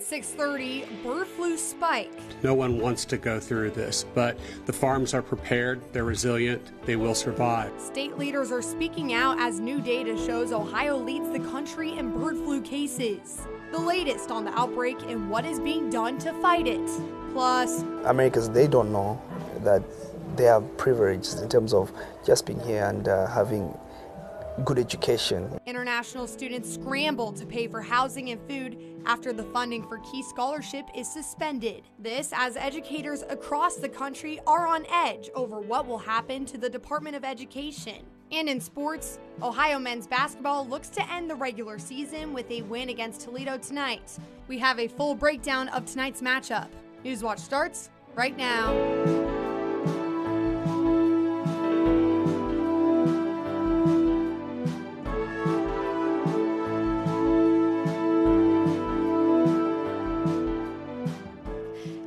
6:30, bird flu spike. No one wants to go through this, but the farms are prepared, they're resilient, they will survive. State leaders are speaking out as new data shows Ohio leads the country in bird flu cases. The latest on the outbreak and what is being done to fight it. Plus, Americans, they don't know that they are privileged in terms of just being here and having good education. International students scramble to pay for housing and food after the funding for Key Scholarship is suspended. This as educators across the country are on edge over what will happen to the Department of Education. And in sports, Ohio men's basketball looks to end the regular season with a win against Toledo tonight. We have a full breakdown of tonight's matchup. Newswatch starts right now.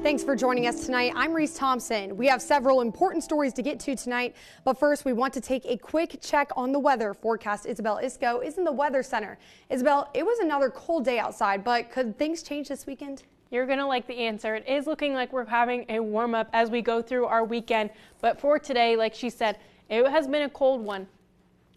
Thanks for joining us tonight. I'm Reese Thompson. We have several important stories to get to tonight, but first we want to take a quick check on the weather forecast. Isabel Isco is in the Weather Center. Isabel, it was another cold day outside, but could things change this weekend? You're going to like the answer. It is looking like we're having a warm up as we go through our weekend, but for today, like she said, it has been a cold one.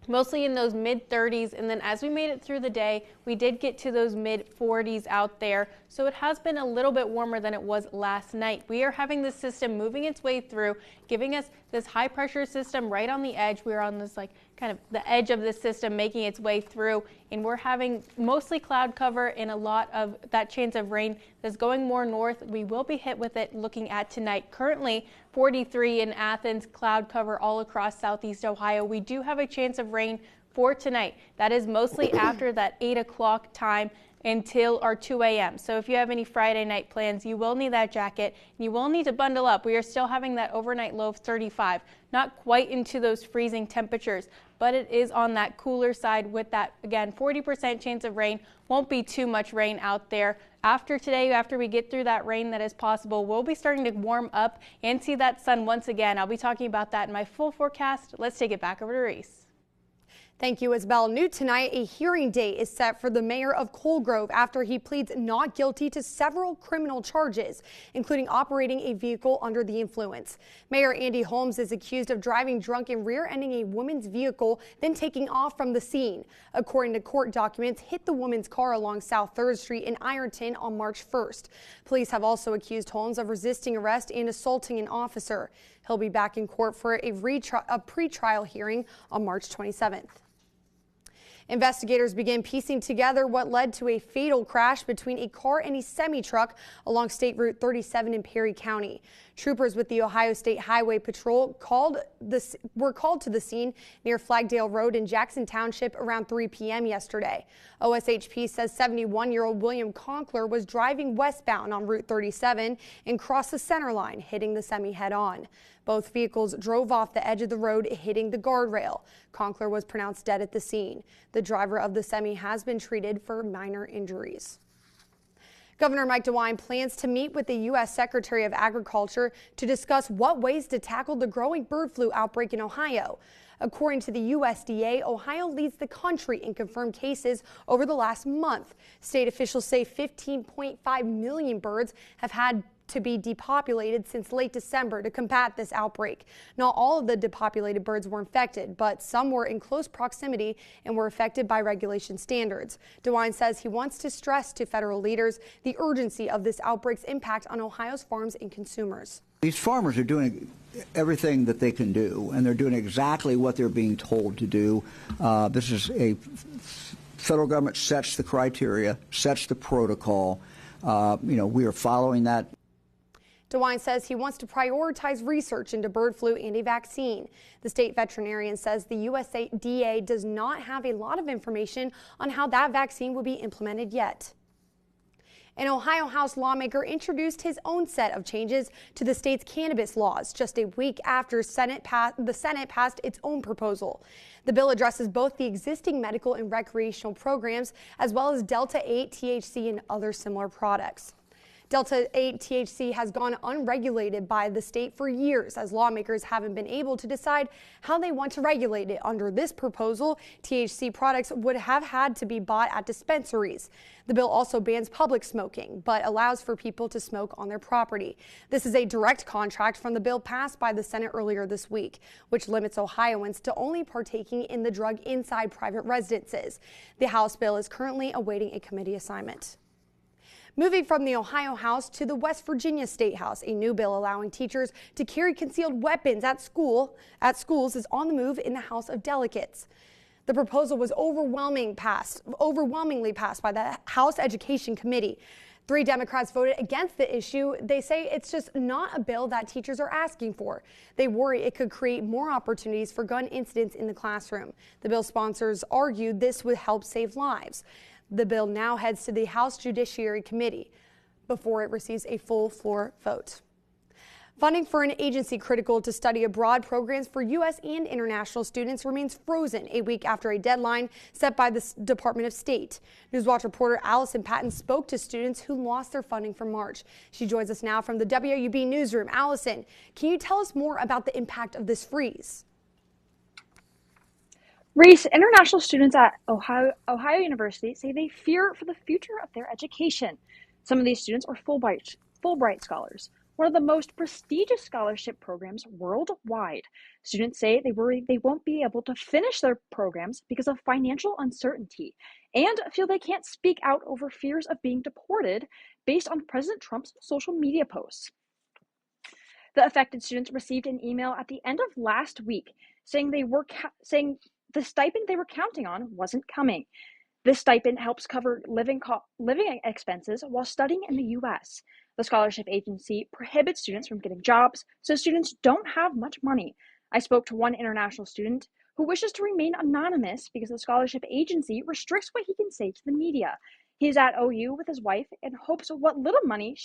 Mostly in those mid-30s, and then as we made it through the day, we did get to those mid-40s out there. So it has been a little bit warmer than it was last night. We are having this system moving its way through, giving us this high pressure system right on the edge. We're on this kind of the edge of the system making its way through, and we're having mostly cloud cover and a lot of that chance of rain that's going more north. We will be hit with it looking at tonight. Currently 43 in Athens, cloud cover all across southeast Ohio. We do have a chance of rain for tonight. That is mostly after that 8 o'clock time until our 2 a.m. So if you have any Friday night plans, you will need that jacket. You will need to bundle up. We are still having that overnight low of 35. Not quite into those freezing temperatures, but it is on that cooler side with that, again, 40% chance of rain. Won't be too much rain out there. After today, after we get through that rain that is possible, we'll be starting to warm up and see that sun once again. I'll be talking about that in my full forecast. Let's take it back over to Reese. Thank you, Isabel. New tonight, a hearing date is set for the mayor of Coal Grove after he pleads not guilty to several criminal charges, including operating a vehicle under the influence. Mayor Andy Holmes is accused of driving drunk and rear-ending a woman's vehicle, then taking off from the scene. According to court documents, hit the woman's car along South 3rd Street in Ironton on March 1st. Police have also accused Holmes of resisting arrest and assaulting an officer. He'll be back in court for a pretrial hearing on March 27th. Investigators began piecing together what led to a fatal crash between a car and a semi-truck along State Route 37 in Perry County. Troopers with the Ohio State Highway Patrol were called to the scene near Flagdale Road in Jackson Township around 3 p.m. yesterday. OSHP says 71-year-old William Conkler was driving westbound on Route 37 and crossed the center line, hitting the semi head-on. Both vehicles drove off the edge of the road, hitting the guardrail. Conkler was pronounced dead at the scene. The driver of the semi has been treated for minor injuries. Governor Mike DeWine plans to meet with the U.S. Secretary of Agriculture to discuss what ways to tackle the growing bird flu outbreak in Ohio. According to the USDA, Ohio leads the country in confirmed cases over the last month. State officials say 15.5 million birds have had to be depopulated since late December to combat this outbreak. Not all of the depopulated birds were infected, but some were in close proximity and were affected by regulation standards. DeWine says he wants to stress to federal leaders the urgency of this outbreak's impact on Ohio's farms and consumers. These farmers are doing everything that they can do, and they're doing exactly what they're being told to do. This is a federal government sets the criteria, sets the protocol. We are following that. DeWine says he wants to prioritize research into bird flu and a vaccine. The state veterinarian says the USDA does not have a lot of information on how that vaccine will be implemented yet. An Ohio House lawmaker introduced his own set of changes to the state's cannabis laws just a week after the Senate passed its own proposal. The bill addresses both the existing medical and recreational programs as well as Delta 8, THC, and other similar products. Delta 8 THC has gone unregulated by the state for years, as lawmakers haven't been able to decide how they want to regulate it. Under this proposal, THC products would have had to be bought at dispensaries. The bill also bans public smoking, but allows for people to smoke on their property. This is a direct contract from the bill passed by the Senate earlier this week, which limits Ohioans to only partaking in the drug inside private residences. The House bill is currently awaiting a committee assignment. Moving from the Ohio House to the West Virginia State House, a new bill allowing teachers to carry concealed weapons at schools is on the move in the House of Delegates. The proposal was overwhelmingly passed by the House Education Committee. 3 Democrats voted against the issue. They say it's just not a bill that teachers are asking for. They worry it could create more opportunities for gun incidents in the classroom. The bill sponsors argued this would help save lives. The bill now heads to the House Judiciary Committee before it receives a full floor vote. Funding for an agency critical to study abroad programs for U.S. and international students remains frozen a week after a deadline set by the Department of State. Newswatch reporter Allison Patton spoke to students who lost their funding from March. She joins us now from the WOUB newsroom. Allison, can you tell us more about the impact of this freeze? Reese, international students at Ohio University say they fear for the future of their education. Some of these students are Fulbright scholars, one of the most prestigious scholarship programs worldwide. Students say they worry they won't be able to finish their programs because of financial uncertainty and feel they can't speak out over fears of being deported based on President Trump's social media posts. The affected students received an email at the end of last week saying the stipend they were counting on wasn't coming. This stipend helps cover living expenses while studying in the U.S. The scholarship agency prohibits students from getting jobs, so students don't have much money. I spoke to one international student who wishes to remain anonymous because the scholarship agency restricts what he can say to the media. He's at OU with his wife and hopes what little money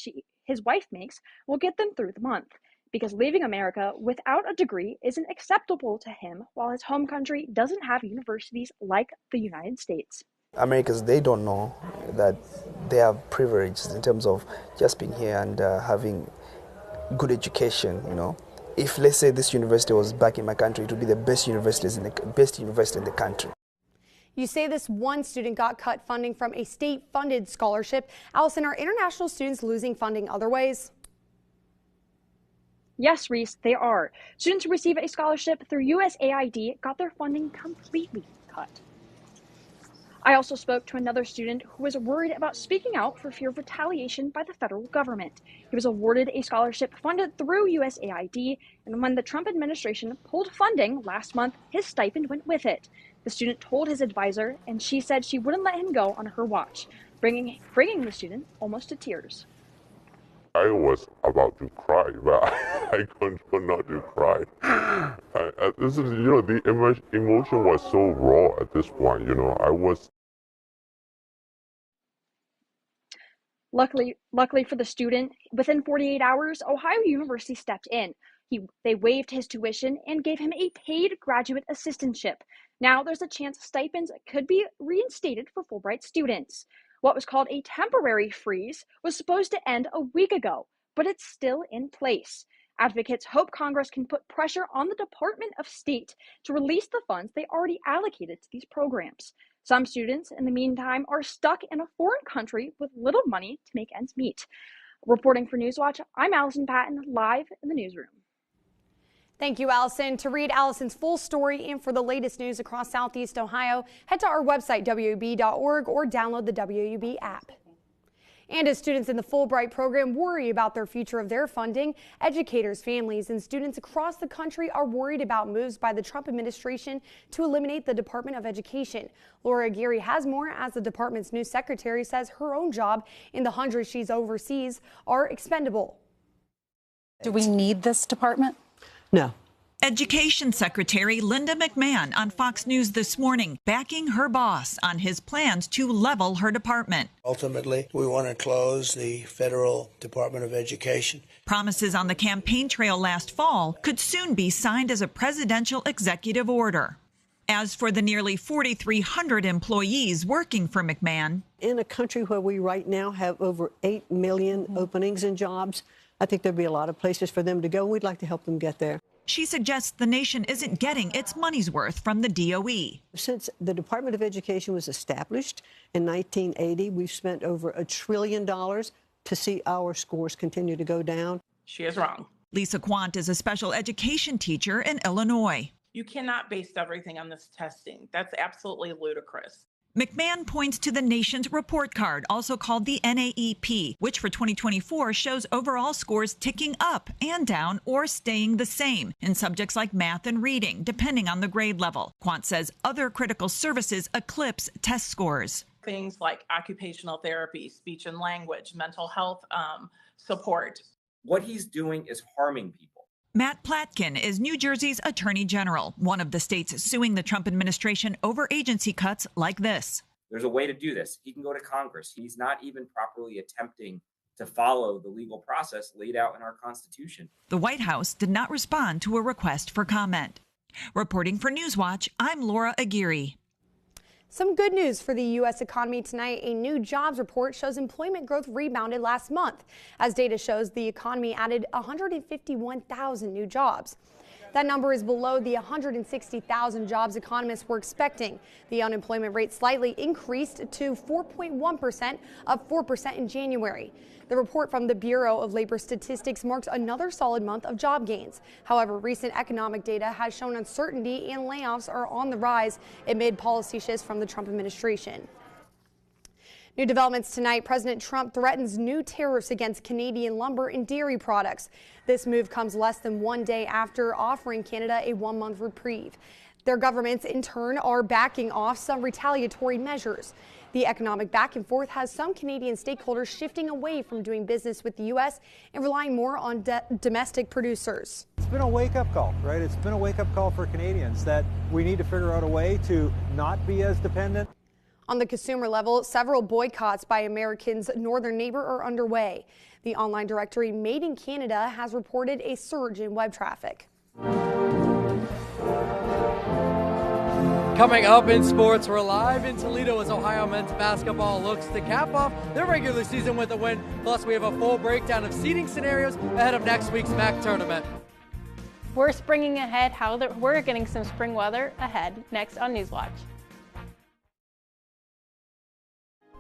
his wife makes will get them through the month, because leaving America without a degree isn't acceptable to him while his home country doesn't have universities like the United States. Americans, they don't know that they have privileges in terms of just being here and having good education, you know. If, let's say, this university was back in my country, it would be the best university in the country. You say this one student got cut funding from a state-funded scholarship. Allison, are international students losing funding other ways? Yes, Reese, they are. Students who receive a scholarship through USAID got their funding completely cut. I also spoke to another student who was worried about speaking out for fear of retaliation by the federal government. He was awarded a scholarship funded through USAID, and when the Trump administration pulled funding last month, his stipend went with it. The student told his advisor, and she said she wouldn't let him go on her watch, bringing the student almost to tears. I was about to cry, but I could not to cry. This is, the emotion was so raw at this point. I was. Luckily for the student, within 48 hours, Ohio University stepped in. They waived his tuition and gave him a paid graduate assistantship. Now there's a chance stipends could be reinstated for Fulbright students. What was called a temporary freeze was supposed to end a week ago, but it's still in place. Advocates hope Congress can put pressure on the Department of State to release the funds they already allocated to these programs. Some students, in the meantime, are stuck in a foreign country with little money to make ends meet. Reporting for Newswatch, I'm Allison Patton, live in the newsroom. Thank you, Allison. To read Allison's full story and for the latest news across Southeast Ohio, head to our website, WOUB.org, or download the WOUB app. And as students in the Fulbright program worry about their future of their funding, educators, families, and students across the country are worried about moves by the Trump administration to eliminate the Department of Education. Laura Geary has more, as the department's new secretary says her own job and the hundreds she oversees are expendable. Do we need this department? No. Education Secretary Linda McMahon on Fox News this morning, backing her boss on his plans to level her department. Ultimately, we want to close the Federal Department of Education. Promises on the campaign trail last fall could soon be signed as a presidential executive order. As for the nearly 4,300 employees working for McMahon, in a country where we right now have over 8 million openings in jobs, I think there'd be a lot of places for them to go. We'd like to help them get there. she suggests the nation isn't getting its money's worth from the DOE. Since the Department of Education was established in 1980, we've spent over $1 trillion to see our scores continue to go down. She is wrong. Lisa Quant is a special education teacher in Illinois. You cannot base everything on this testing. That's absolutely ludicrous. McMahon points to the nation's report card, also called the NAEP, which for 2024 shows overall scores ticking up and down or staying the same in subjects like math and reading, depending on the grade level. Quant says other critical services eclipse test scores. Things like occupational therapy, speech and language, mental health support. What he's doing is harming people. Matt Platkin is New Jersey's Attorney General, one of the states suing the Trump administration over agency cuts like this. There's a way to do this. He can go to Congress. He's not even properly attempting to follow the legal process laid out in our Constitution. The White House did not respond to a request for comment. Reporting for Newswatch, I'm Laura Aguirre. Some good news for the U.S. economy tonight. A new jobs report shows employment growth rebounded last month. As data shows, the economy added 151,000 new jobs. That number is below the 160,000 jobs economists were expecting. The unemployment rate slightly increased to 4.1%, up 4% in January. The report from the Bureau of Labor Statistics marks another solid month of job gains. However, recent economic data has shown uncertainty and layoffs are on the rise amid policy shifts from the Trump administration. New developments tonight. President Trump threatens new tariffs against Canadian lumber and dairy products. This move comes less than 1 day after offering Canada a 1-month reprieve. Their governments, in turn, are backing off some retaliatory measures. The economic back and forth has some Canadian stakeholders shifting away from doing business with the U.S. and relying more on domestic producers. It's been a wake-up call, right? It's been a wake-up call for Canadians that we need to figure out a way to not be as dependent. On the consumer level, several boycotts by Americans' northern neighbor are underway. The online directory Made in Canada has reported a surge in web traffic. Coming up in sports, we're live in Toledo as Ohio men's basketball looks to cap off their regular season with a win. Plus, we have a full breakdown of seeding scenarios ahead of next week's MAC tournament. We're springing ahead. We're getting some spring weather ahead next on Newswatch.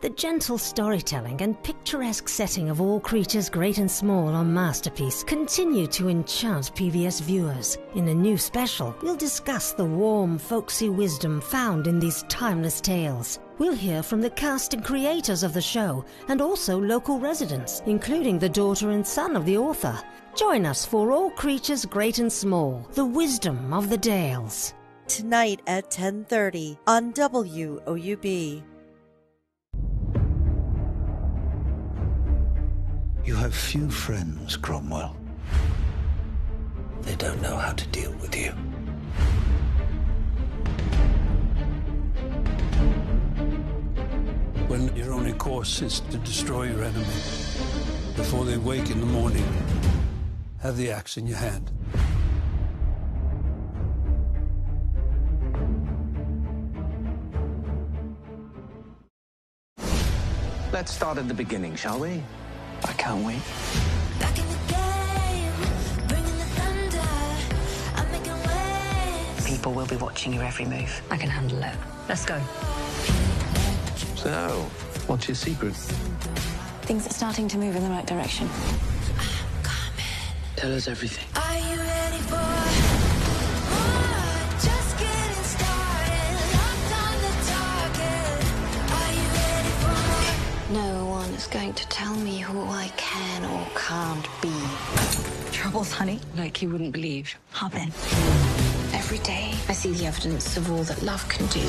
The gentle storytelling and picturesque setting of All Creatures Great and Small on Masterpiece continue to enchant PBS viewers. In a new special, we'll discuss the warm, folksy wisdom found in these timeless tales. We'll hear from the cast and creators of the show, and also local residents, including the daughter and son of the author. Join us for All Creatures Great and Small, the wisdom of the Dales. Tonight at 10:30 on WOUB. You have few friends, Cromwell. They don't know how to deal with you. When your only course is to destroy your enemy, before they wake in the morning, have the axe in your hand. Let's start at the beginning, shall we? I can't wait. Back in the game, bringing the thunder, I'm making waves. People will be watching your every move. I can handle it. Let's go. So, what's your secret? Things are starting to move in the right direction. Tell us everything. Are you ready for more? Just getting started, locked on the target. Are you ready for more? No one is going to tell me who I can or can't be. Troubles, honey? Like you wouldn't believe. Hop in. Every day, I see the evidence of all that love can do.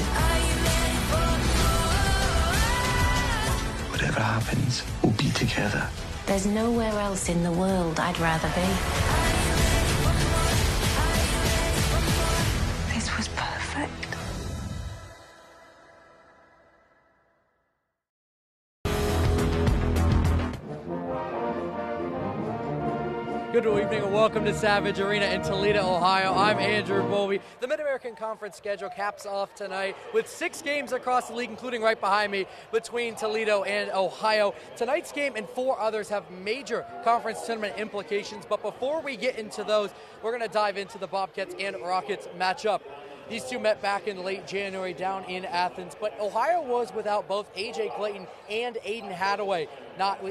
Whatever happens, we'll be together. There's nowhere else in the world I'd rather be. This was perfect. Good evening and welcome to Savage Arena in Toledo, Ohio. I'm Andrew Bowlby. The Mid-American Conference schedule caps off tonight with 6 games across the league, including right behind me between Toledo and Ohio. Tonight's game and 4 others have major conference tournament implications, but before we get into those, we're going to dive into the Bobcats and Rockets matchup. These two met back in late January down in Athens, but Ohio was without both A.J. Clayton and Aiden Hadaway.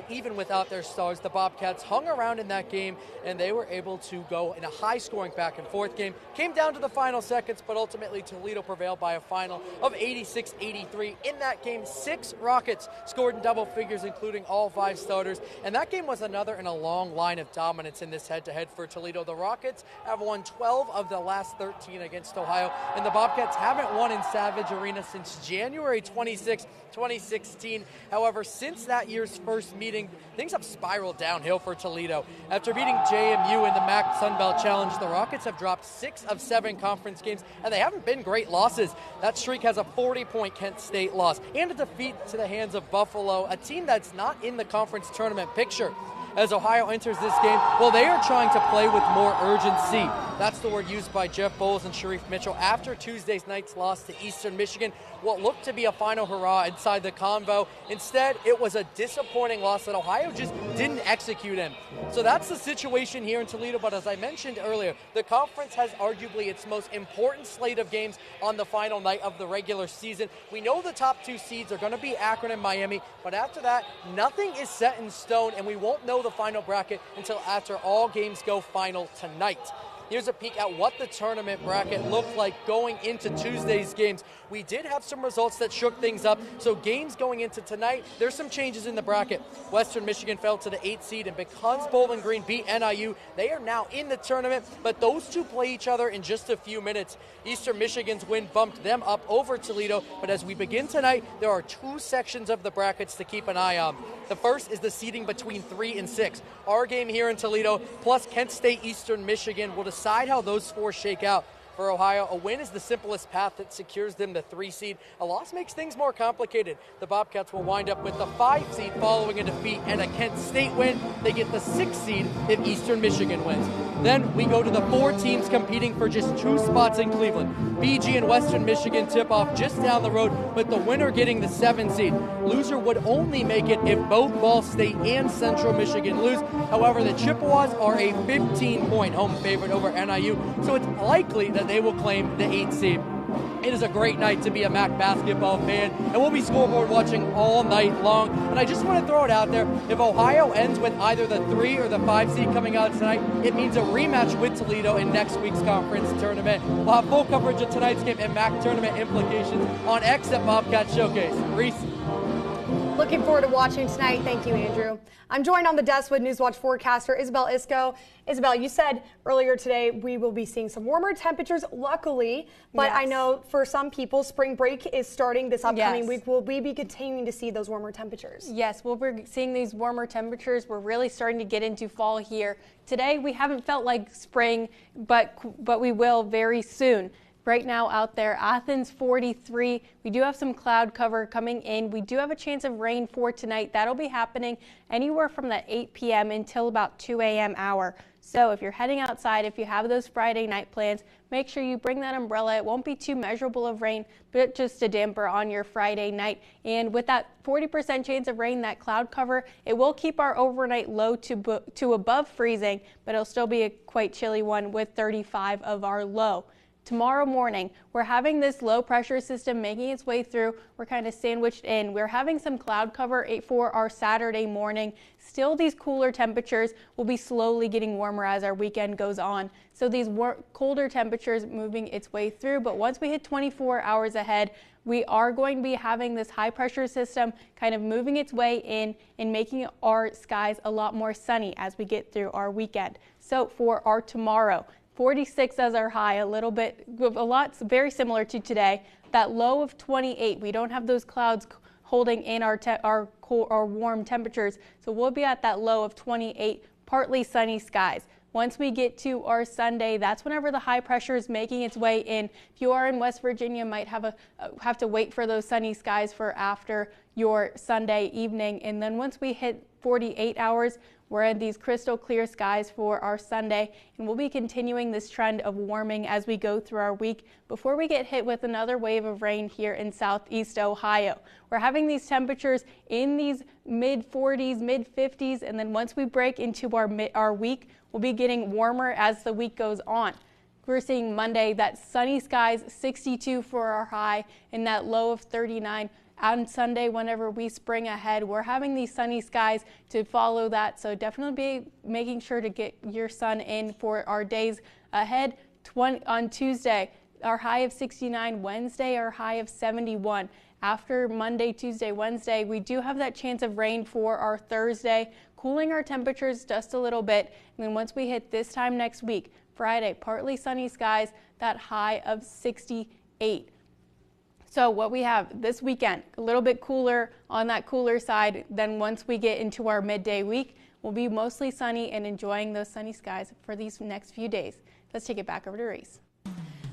Even without their stars, the Bobcats hung around in that game, and they were able to go in a high-scoring back-and-forth game. Came down to the final seconds, but ultimately Toledo prevailed by a final of 86-83. In that game, 6 Rockets scored in double figures, including all 5 starters, and that game was another in a long line of dominance in this head-to-head for Toledo. The Rockets have won 12 of the last 13 against Ohio, and the Bobcats haven't won in Savage Arena since January 26, 2016. However, since that year's first meeting, things have spiraled downhill for Toledo. After beating JMU in the MAC Sunbelt Challenge, the Rockets have dropped 6 of 7 conference games, and they haven't been great losses. That streak has a 40-point Kent State loss and a defeat to the hands of Buffalo, a team that's not in the conference tournament picture. As Ohio enters this game, well, they are trying to play with more urgency. That's the word used by Jeff Bowles and Sharif Mitchell after Tuesday's night's loss to Eastern Michigan, what looked to be a final hurrah inside the convo. Instead, it was a disappointing loss that Ohio just didn't execute in. So that's the situation here in Toledo, but as I mentioned earlier, the conference has arguably its most important slate of games on the final night of the regular season. We know the top 2 seeds are going to be Akron and Miami, but after that, nothing is set in stone, and we won't know the final bracket until after all games go final tonight. Here's a peek at what the tournament bracket looked like going into Tuesday's games. We did have some results that shook things up, so games going into tonight, there's some changes in the bracket. Western Michigan fell to the 8th seed, and because Bowling Green beat NIU, they are now in the tournament, but those two play each other in just a few minutes. Eastern Michigan's win bumped them up over Toledo, but as we begin tonight, there are 2 sections of the brackets to keep an eye on. The first is the seeding between 3 and 6. Our game here in Toledo, plus Kent State, Eastern Michigan, will decide how those 4 shake out. For Ohio, a win is the simplest path that secures them the 3 seed. A loss makes things more complicated. The Bobcats will wind up with the 5 seed following a defeat and a Kent State win. They get the 6 seed if Eastern Michigan wins. Then we go to the 4 teams competing for just 2 spots in Cleveland. BG and Western Michigan tip off just down the road, but the winner getting the 7 seed. Loser would only make it if both Ball State and Central Michigan lose. However, the Chippewas are a 15-point home favorite over NIU, so it's likely that they will claim the 8th seed. It is a great night to be a MAC basketball fan, and we'll be scoreboard watching all night long. And I just want to throw it out there, if Ohio ends with either the 3 or the 5 seed coming out tonight, it means a rematch with Toledo in next week's conference tournament. We'll have full coverage of tonight's game and MAC tournament implications on X at Bobcat Showcase. Reese. Looking forward to watching tonight. Thank you, Andrew. I'm joined on the desk with Newswatch forecaster Isabel Isco. Isabel, you said earlier today we will be seeing some warmer temperatures, luckily, but yes. I know for some people spring break is starting this upcoming week. Will we be continuing to see those warmer temperatures? Yes, we'll be seeing these warmer temperatures. We're really starting to get into fall here. Today we haven't felt like spring, but we will very soon. Right now out there, Athens 43. We do have some cloud cover coming in. We do have a chance of rain for tonight. That'll be happening anywhere from the 8 p.m. until about 2 a.m. hour. So if you're heading outside, if you have those Friday night plans, make sure you bring that umbrella. It won't be too measurable of rain, but just a damper on your Friday night. And with that 40% chance of rain, that cloud cover, it will keep our overnight low to above freezing, but it'll still be a quite chilly one with 35 of our low. Tomorrow morning, we're having this low pressure system making its way through. We're kind of sandwiched in. We're having some cloud cover for our Saturday morning. Still, these cooler temperatures will be slowly getting warmer as our weekend goes on. So these colder temperatures moving its way through. But once we hit 24 hours ahead, we are going to be having this high pressure system kind of moving its way in and making our skies a lot more sunny as we get through our weekend. So for our tomorrow, 46 as our high, a lot very similar to today. That low of 28, we don't have those clouds holding in our warm temperatures, so we'll be at that low of 28, partly sunny skies. Once we get to our Sunday, that's whenever the high pressure is making its way in. If you are in West Virginia, might have to wait for those sunny skies for after your Sunday evening. And then once we hit 48 hours. We're in these crystal clear skies for our Sunday, and we'll be continuing this trend of warming as we go through our week before we get hit with another wave of rain here in southeast Ohio. We're having these temperatures in these mid 40s, mid 50s, and then once we break into our week, we'll be getting warmer as the week goes on. We're seeing Monday that sunny skies, 62 for our high, and that low of 39. On Sunday, whenever we spring ahead, we're having these sunny skies to follow that. So definitely be making sure to get your sun in for our days ahead. On Tuesday, our high of 69. Wednesday, our high of 71. After Monday, Tuesday, Wednesday, we do have that chance of rain for our Thursday, cooling our temperatures just a little bit. And then once we hit this time next week, Friday, partly sunny skies, that high of 68. So what we have this weekend, a little bit cooler on that cooler side. Then once we get into our midday week, we'll be mostly sunny and enjoying those sunny skies for these next few days. Let's take it back over to Reese.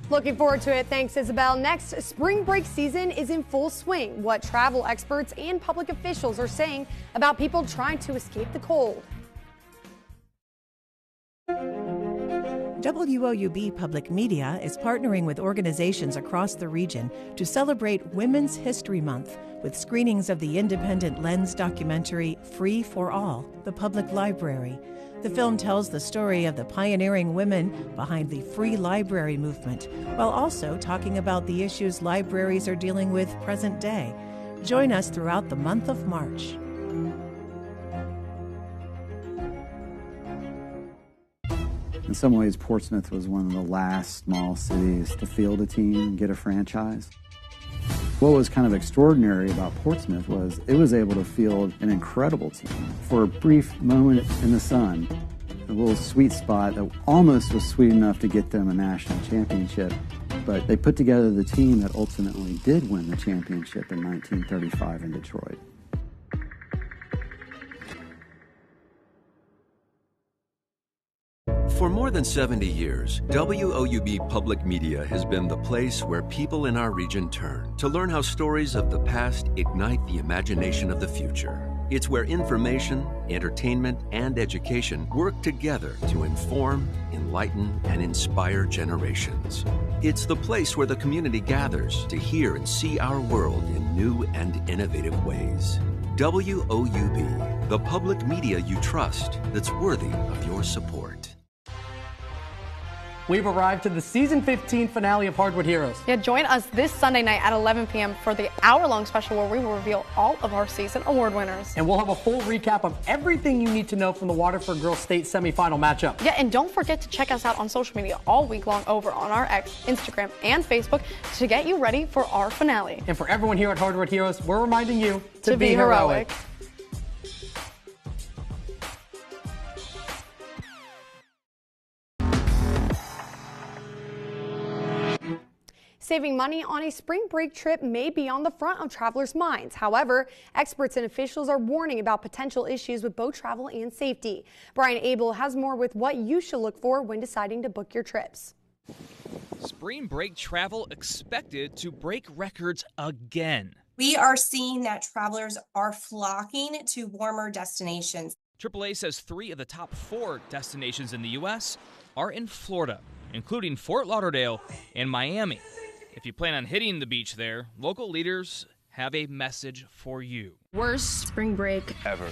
Looking forward to it. Thanks, Isabel. Next, spring break season is in full swing. What travel experts and public officials are saying about people trying to escape the cold. WOUB Public Media is partnering with organizations across the region to celebrate Women's History Month with screenings of the independent Lens documentary Free for All, the Public Library. The film tells the story of the pioneering women behind the free library movement, while also talking about the issues libraries are dealing with present day. Join us throughout the month of March. In some ways, Portsmouth was one of the last small cities to field a team and get a franchise. What was kind of extraordinary about Portsmouth was it was able to field an incredible team. For a brief moment in the sun, a little sweet spot that almost was sweet enough to get them a national championship, but they put together the team that ultimately did win the championship in 1935 in Detroit. For more than 70 years, WOUB Public Media has been the place where people in our region turn to learn how stories of the past ignite the imagination of the future. It's where information, entertainment, and education work together to inform, enlighten, and inspire generations. It's the place where the community gathers to hear and see our world in new and innovative ways. WOUB, the public media you trust that's worthy of your support. We've arrived to the season 15 finale of Hardwood Heroes. Yeah, join us this Sunday night at 11 p.m. for the hour-long special where we will reveal all of our season award winners. And we'll have a full recap of everything you need to know from the Waterford Girls State semifinal matchup. Yeah, and don't forget to check us out on social media all week long over on our X, Instagram, and Facebook to get you ready for our finale. And for everyone here at Hardwood Heroes, we're reminding you to be heroic. Saving money on a spring break trip may be on the front of travelers' minds. However, experts and officials are warning about potential issues with boat travel and safety. Brian Abel has more with what you should look for when deciding to book your trips. Spring break travel expected to break records again. We are seeing that travelers are flocking to warmer destinations. AAA says 3 of the top 4 destinations in the U.S. are in Florida, including Fort Lauderdale and Miami. If you plan on hitting the beach there, local leaders have a message for you. Worst spring break ever.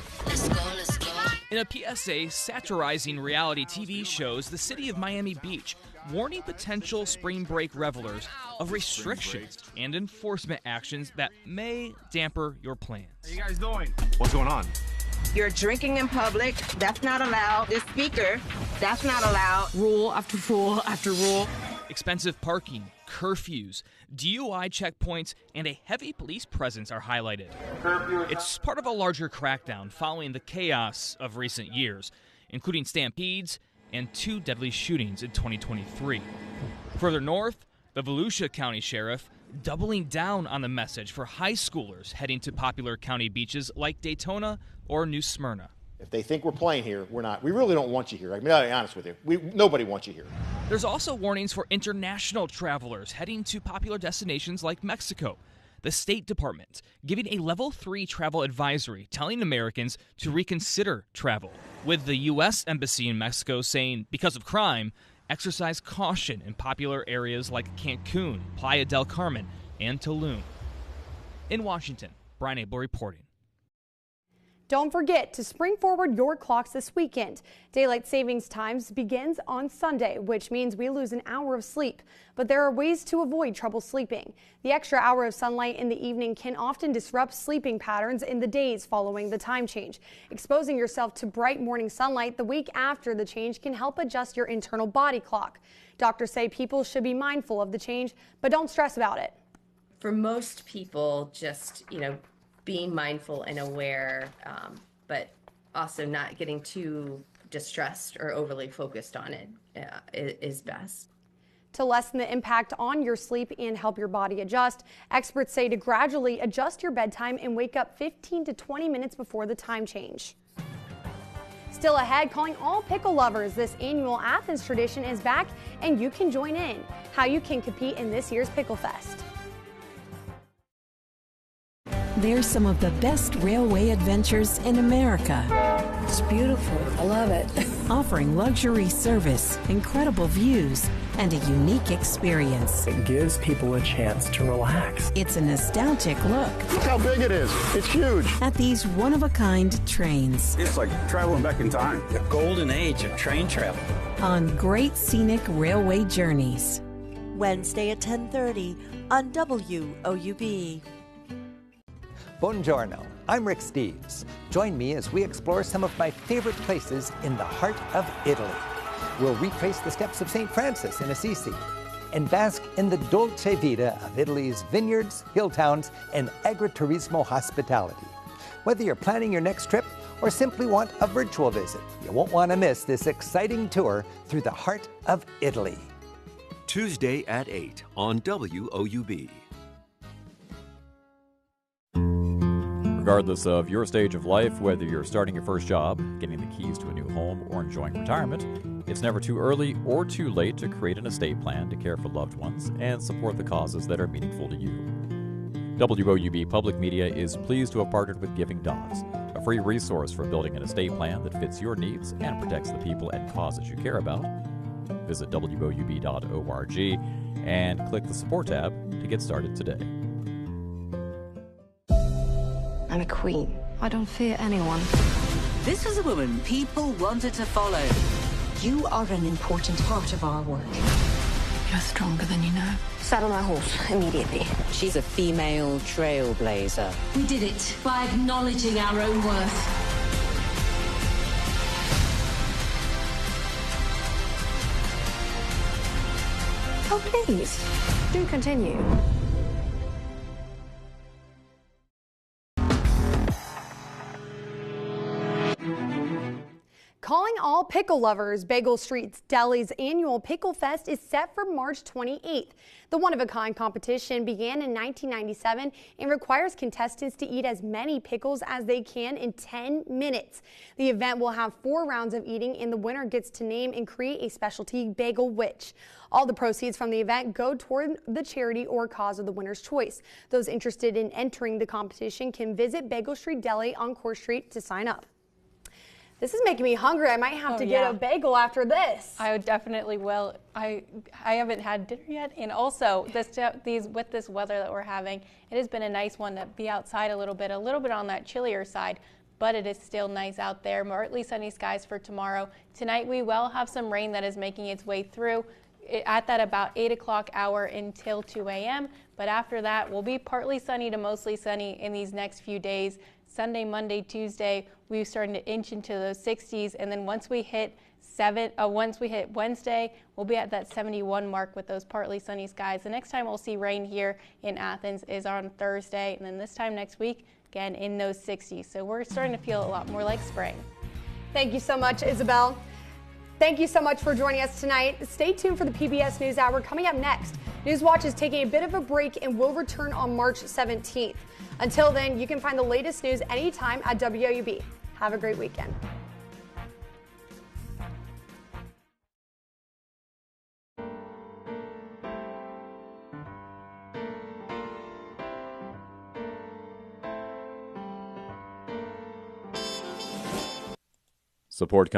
In a PSA satirizing reality TV shows the city of Miami Beach, warning potential spring break revelers of restrictions and enforcement actions that may damper your plans. How you guys doing? What's going on? You're drinking in public. That's not allowed. The speaker, that's not allowed. Rule after rule after rule. Expensive parking, curfews, DUI checkpoints, and a heavy police presence are highlighted. It's part of a larger crackdown following the chaos of recent years, including stampedes and 2 deadly shootings in 2023. Further north, the Volusia County Sheriff doubling down on the message for high schoolers heading to popular county beaches like Daytona or New Smyrna. If they think we're playing here, we're not. We really don't want you here. I'm going to be honest with you. Nobody wants you here. There's also warnings for international travelers heading to popular destinations like Mexico. the State Department giving a level 3 travel advisory telling Americans to reconsider travel, with the U.S. Embassy in Mexico saying, because of crime, exercise caution in popular areas like Cancun, Playa del Carmen, and Tulum. In Washington, Brian Abel reporting. Don't forget to spring forward your clocks this weekend. Daylight savings times begins on Sunday, which means we lose an hour of sleep. But there are ways to avoid trouble sleeping. The extra hour of sunlight in the evening can often disrupt sleeping patterns in the days following the time change. Exposing yourself to bright morning sunlight the week after the change can help adjust your internal body clock. Doctors say people should be mindful of the change, but don't stress about it. For most people, just, being mindful and aware, but also not getting too distressed or overly focused on it is best. To lessen the impact on your sleep and help your body adjust, experts say to gradually adjust your bedtime and wake up 15 to 20 minutes before the time change. Still ahead, calling all pickle lovers. This annual Athens tradition is back and you can join in. How you can compete in this year's Pickle Fest. They're some of the best railway adventures in America. It's beautiful. I love it. Offering luxury service, incredible views, and a unique experience. It gives people a chance to relax. It's a nostalgic look. Look how big it is. It's huge. At these one-of-a-kind trains. It's like traveling back in time. The golden age of train travel. On great scenic railway journeys. Wednesday at 10:30 on WOUB. Buongiorno, I'm Rick Steves. Join me as we explore some of my favorite places in the heart of Italy. We'll retrace the steps of St. Francis in Assisi and bask in the dolce vita of Italy's vineyards, hill towns, and agriturismo hospitality. Whether you're planning your next trip or simply want a virtual visit, you won't want to miss this exciting tour through the heart of Italy. Tuesday at 8 on WOUB. Regardless of your stage of life, whether you're starting your first job, getting the keys to a new home, or enjoying retirement, it's never too early or too late to create an estate plan to care for loved ones and support the causes that are meaningful to you. WOUB Public Media is pleased to have partnered with Giving Dogs, a free resource for building an estate plan that fits your needs and protects the people and causes you care about. Visit WOUB.org and click the Support tab to get started today. I'm a queen. I don't fear anyone. This was a woman people wanted to follow. You are an important part of our work. You're stronger than you know. Saddle my horse immediately. She's a female trailblazer. We did it by acknowledging our own worth. Oh, please, do continue. Calling all pickle lovers, Bagel Street Deli's annual Pickle Fest is set for March 28th. The one-of-a-kind competition began in 1997 and requires contestants to eat as many pickles as they can in 10 minutes. The event will have 4 rounds of eating, and the winner gets to name and create a specialty bagel witch. All the proceeds from the event go toward the charity or cause of the winner's choice. Those interested in entering the competition can visit Bagel Street Deli on Court Street to sign up. This is making me hungry. I might have to get a bagel after this. I definitely will. I haven't had dinner yet, and also with this weather that we're having, it has been a nice one to be outside a little bit on that chillier side, but it is still nice out there. Partly sunny skies for tomorrow. Tonight we will have some rain that is making its way through at that about 8 o'clock hour until 2 a.m. But after that, we'll be partly sunny to mostly sunny in these next few days. Sunday, Monday, Tuesday, we're starting to inch into those 60s, and then once we hit Wednesday, we'll be at that 71 mark with those partly sunny skies. The next time we'll see rain here in Athens is on Thursday, and then this time next week, again in those 60s. So we're starting to feel a lot more like spring. Thank you so much, Isabel. Thank you so much for joining us tonight. Stay tuned for the PBS NewsHour. Coming up next, Newswatch is taking a bit of a break and will return on March 17th. Until then, you can find the latest news anytime at WOUB. Have a great weekend. Support comes